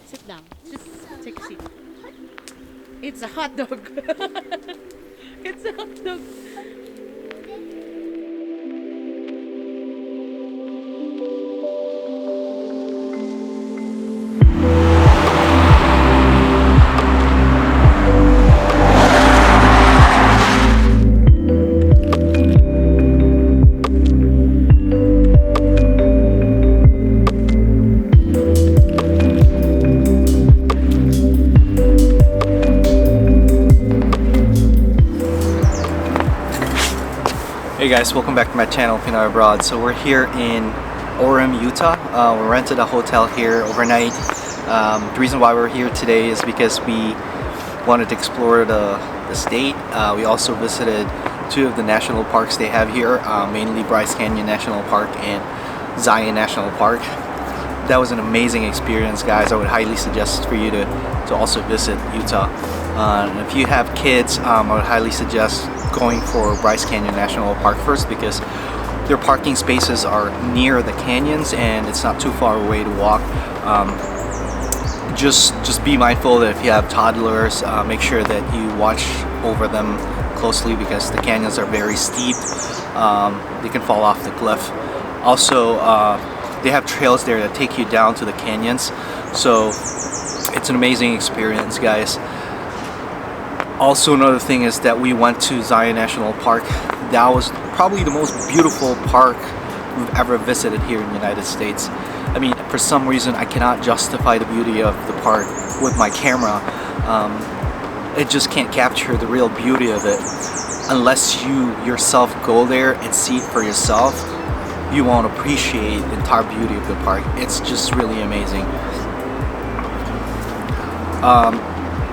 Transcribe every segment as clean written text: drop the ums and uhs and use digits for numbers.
Sit down. Just take a seat. It's a hot dog. It's a hot dog. Hey guys, welcome back to my channel, Pinoy Abroad. So we're here in Orem, Utah. We rented a hotel here overnight. The reason why we're here today is because we wanted to explore the state. We also visited two of the national parks they have here, mainly Bryce Canyon National Park and Zion National Park. That was an amazing experience, guys. I would highly suggest for you to also visit Utah. And if you have kids, I would highly suggest going for Bryce Canyon National Park first, because their parking spaces are near the canyons and it's not too far away to walk. Just be mindful that if you have toddlers, make sure that you watch over them closely, because the canyons are very steep. They can fall off the cliff. Also, they have trails there that take you down to the canyons, so it's an amazing experience, guys. Also, another thing is that we went to Zion National Park. That was probably the most beautiful park we've ever visited here in the United States. I mean, for some reason I cannot justify the beauty of the park with my camera. It just can't capture the real beauty of it. Unless you yourself go there and see it for yourself, you won't appreciate the entire beauty of the park. It's just really amazing.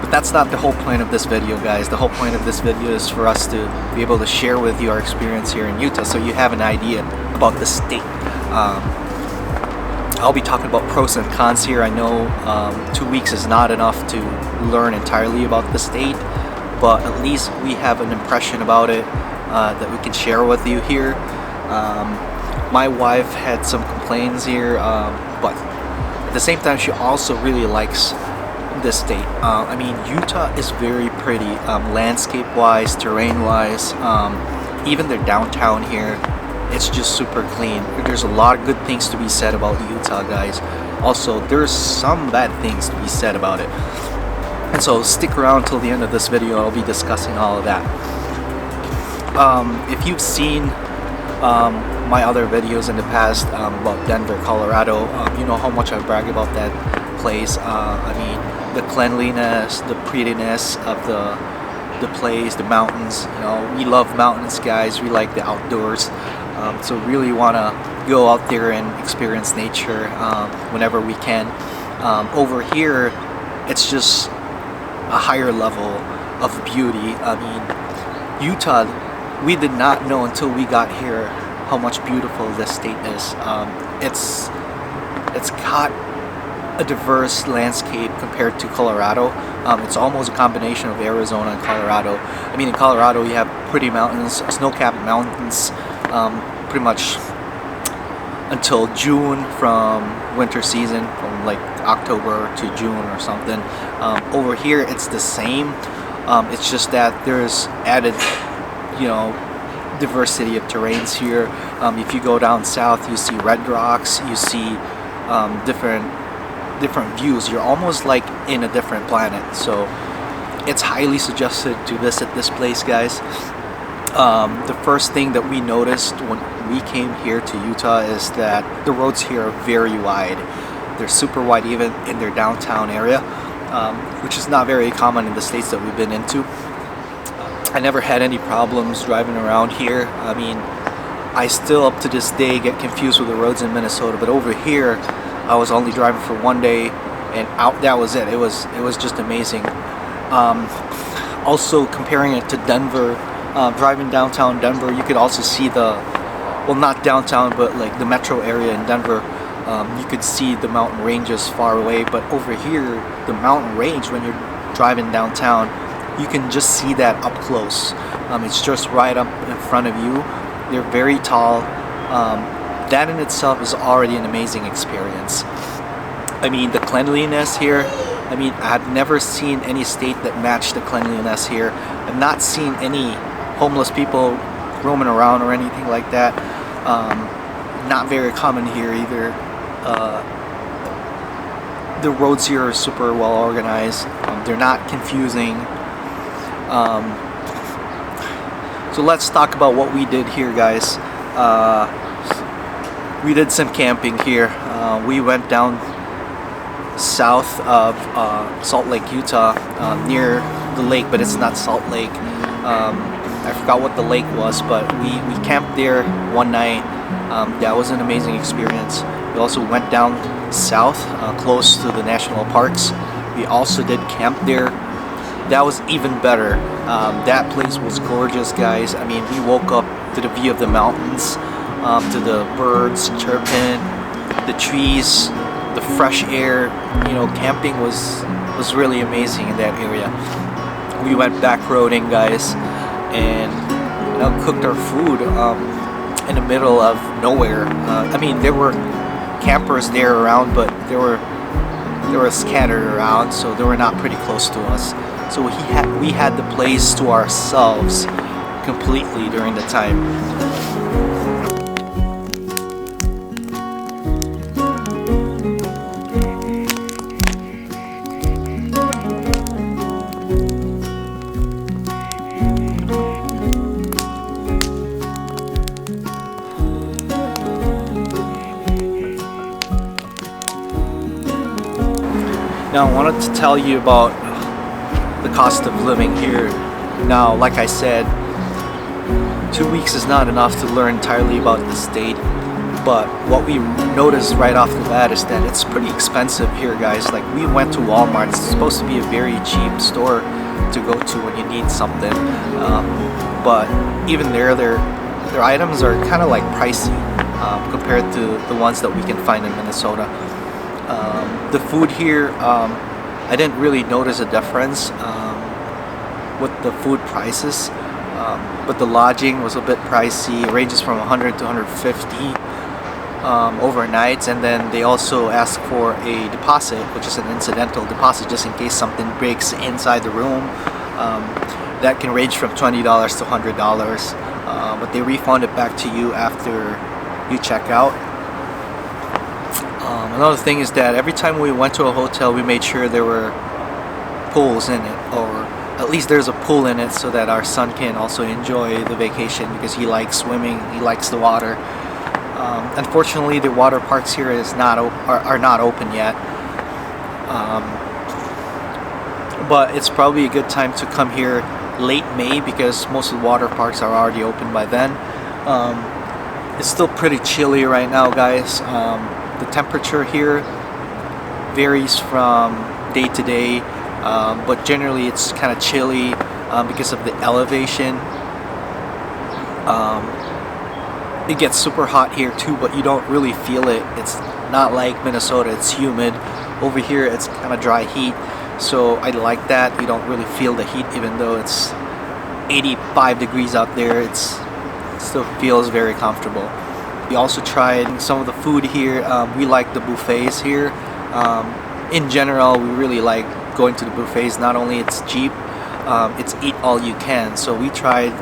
But that's not the whole point of this video, guys. The whole point of this video is for us to be able to share with you our experience here in Utah, so you have an idea about the state. I'll be talking about pros and cons here. I know 2 weeks is not enough to learn entirely about the state, but at least we have an impression about it that we can share with you here. My wife had some complaints here, but at the same time she also really likes this state. I mean, Utah is very pretty, landscape wise, terrain wise. Even their downtown here, it's just super clean. There's a lot of good things to be said about Utah, guys. Also, there's some bad things to be said about it, and so stick around till the end of this video. I'll be discussing all of that. If you've seen my other videos in the past about Denver, Colorado, you know how much I brag about that place. I mean, the cleanliness, the prettiness of the place, the mountains. You know, we love mountains, guys. We like the outdoors, so really want to go out there and experience nature whenever we can. Over here, it's just a higher level of beauty. I mean, Utah, we did not know until we got here how much beautiful this state is. It's got a diverse landscape compared to Colorado. It's almost a combination of Arizona and Colorado. I mean, in Colorado you have pretty mountains, snow-capped mountains, pretty much until June from winter season, from like October to June or something. Over here it's the same. It's just that there's added, you know, diversity of terrains here. If you go down south, you see red rocks, you see different views. You're almost like in a different planet. So it's highly suggested to visit this place, guys. The first thing that we noticed when we came here to Utah is that the roads here are very wide. They're super wide even in their downtown area, which is not very common in the states that we've been into. I never had any problems driving around here. I mean, I still up to this day get confused with the roads in Minnesota, but over here I was only driving for one day and that was it. It was just amazing. Also, comparing it to Denver, driving downtown Denver, you could also see well, not downtown, but like the metro area in Denver. You could see the mountain ranges far away, but over here, the mountain range, when you're driving downtown, you can just see that up close. It's just right up in front of you. They're very tall. That in itself is already an amazing experience. I mean, the cleanliness here, I mean, I've never seen any state that matched the cleanliness here. I've not seen any homeless people roaming around or anything like that. Not very common here either. The roads here are super well organized. They're not confusing. So let's talk about what we did here, guys. We did some camping here. We went down south of Salt Lake, Utah, near the lake, but it's not Salt Lake. I forgot what the lake was, but we camped there one night. That was an amazing experience. We also went down south, close to the national parks. We also did camp there. That was even better. That place was gorgeous, guys. I mean, we woke up to the view of the mountains, to the birds chirping, the trees, the fresh air. You know, camping was really amazing in that area. We went back roading, guys, and cooked our food in the middle of nowhere. I mean, there were campers there around, but they were scattered around, so they were not pretty close to us. So we had the place to ourselves completely during the time. Now I wanted to tell you about the cost of living here. Now, like I said, 2 weeks is not enough to learn entirely about the state, but what we noticed right off the bat is that it's pretty expensive here, guys. Like, we went to Walmart. It's supposed to be a very cheap store to go to when you need something, but even there, their items are kind of like pricey compared to the ones that we can find in Minnesota. The food here, I didn't really notice a difference with the food prices, but the lodging was a bit pricey. It ranges from 100 to 150 overnights, and then they also ask for a deposit, which is an incidental deposit just in case something breaks inside the room. That can range from $20 to $100, but they refund it back to you after you check out. Another thing is that every time we went to a hotel, we made sure there were pools in it, or at least there's a pool in it, so that our son can also enjoy the vacation because he likes swimming, he likes the water. Unfortunately, the water parks here are not open yet, but it's probably a good time to come here late May because most of the water parks are already open by then. It's still pretty chilly right now, guys. The temperature here varies from day to day, but generally it's kind of chilly because of the elevation. It gets super hot here too, but you don't really feel it. It's not like Minnesota, it's humid. Over here it's kind of dry heat, so I like that. You don't really feel the heat even though it's 85 degrees out there. It still feels very comfortable. We also tried some of the food here. We like the buffets here. In general, we really like going to the buffets. Not only it's cheap, it's eat all you can. So we tried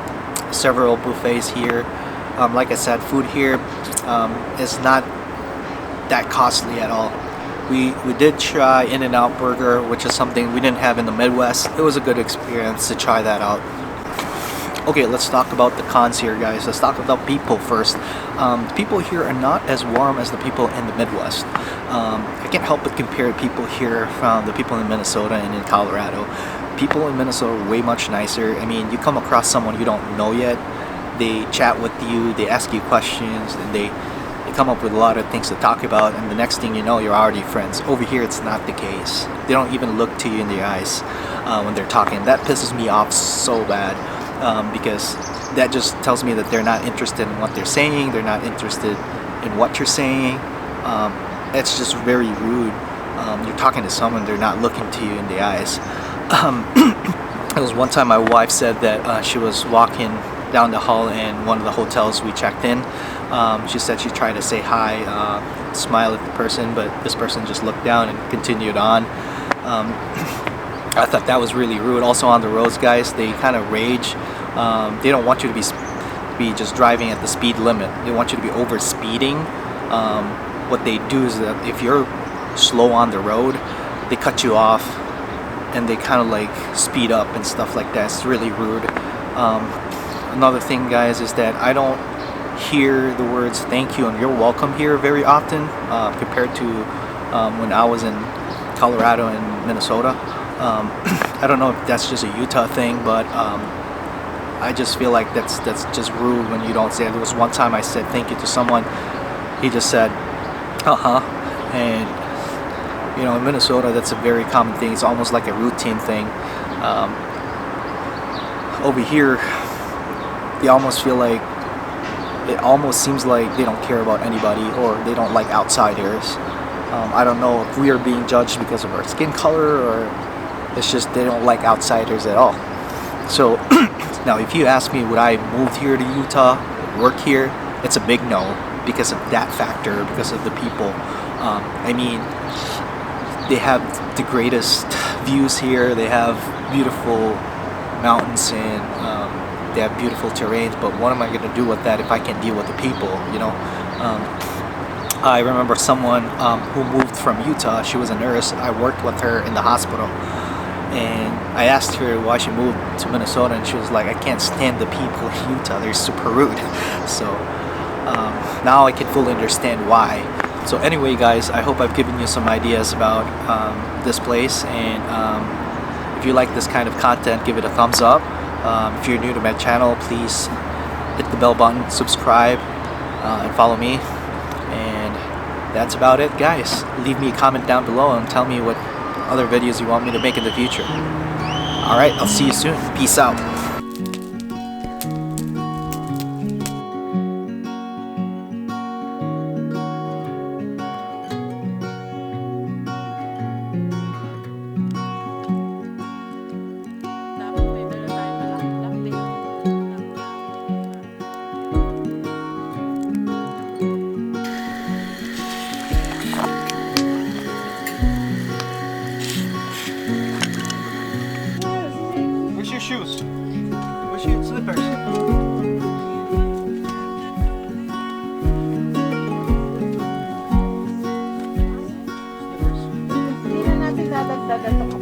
several buffets here. Like I said, food here is not that costly at all. We did try In-N-Out Burger, which is something we didn't have in the Midwest. It was a good experience to try that out. Okay, let's talk about the cons here, guys. Let's talk about people first. The people here are not as warm as the people in the Midwest. I can't help but compare people here from the people in Minnesota and in Colorado. People in Minnesota are way much nicer. I mean, you come across someone you don't know yet, they chat with you, they ask you questions, and they come up with a lot of things to talk about, and the next thing you know, you're already friends. Over here, it's not the case. They don't even look to you in the eyes when they're talking. That pisses me off so bad. Because that just tells me that they're not interested in what they're saying, they're not interested in what you're saying. It's just very rude. You're talking to someone, they're not looking to you in the eyes. There was one time my wife said that she was walking down the hall in one of the hotels we checked in. She said she tried to say hi smile at the person, but this person just looked down and continued on. I thought that was really rude. Also on the roads, guys, they kind of rage. They don't want you to be just driving at the speed limit. They want you to be over speeding. What they do is that if you're slow on the road, they cut you off and they kind of like speed up and stuff like that. It's really rude. Another thing, guys, is that I don't hear the words thank you and you're welcome here very often compared to when I was in Colorado and Minnesota. I don't know if that's just a Utah thing, but I just feel like that's just rude when you don't say it. There was one time I said thank you to someone, he just said and you know, in Minnesota that's a very common thing. It's almost like a routine thing. Over here they almost feel like, it almost seems like they don't care about anybody or they don't like outsiders. I don't know if we are being judged because of our skin color or it's just they don't like outsiders at all. So now if you ask me would I move here to Utah, work here, it's a big no because of that factor, because of the people. I mean, they have the greatest views here, they have beautiful mountains and they have beautiful terrains, but what am I going to do with that if I can't deal with the people, you know? I remember someone who moved from Utah. She was a nurse. I worked with her in the hospital and I asked her why she moved to Minnesota and she was like, I can't stand the people in Utah, they're super rude. So now I can fully understand why. So anyway, guys, I hope I've given you some ideas about this place, and if you like this kind of content, give it a thumbs up. If you're new to my channel, please hit the bell button, subscribe, and follow me. And that's about it, guys. Leave me a comment down below and tell me what other videos you want me to make in the future. Alright, I'll see you soon. Peace out. Dapat may dala tayong malaki-laki. Where's your shoes? Where's your slippers? Hindi na natin dadagdagan ito.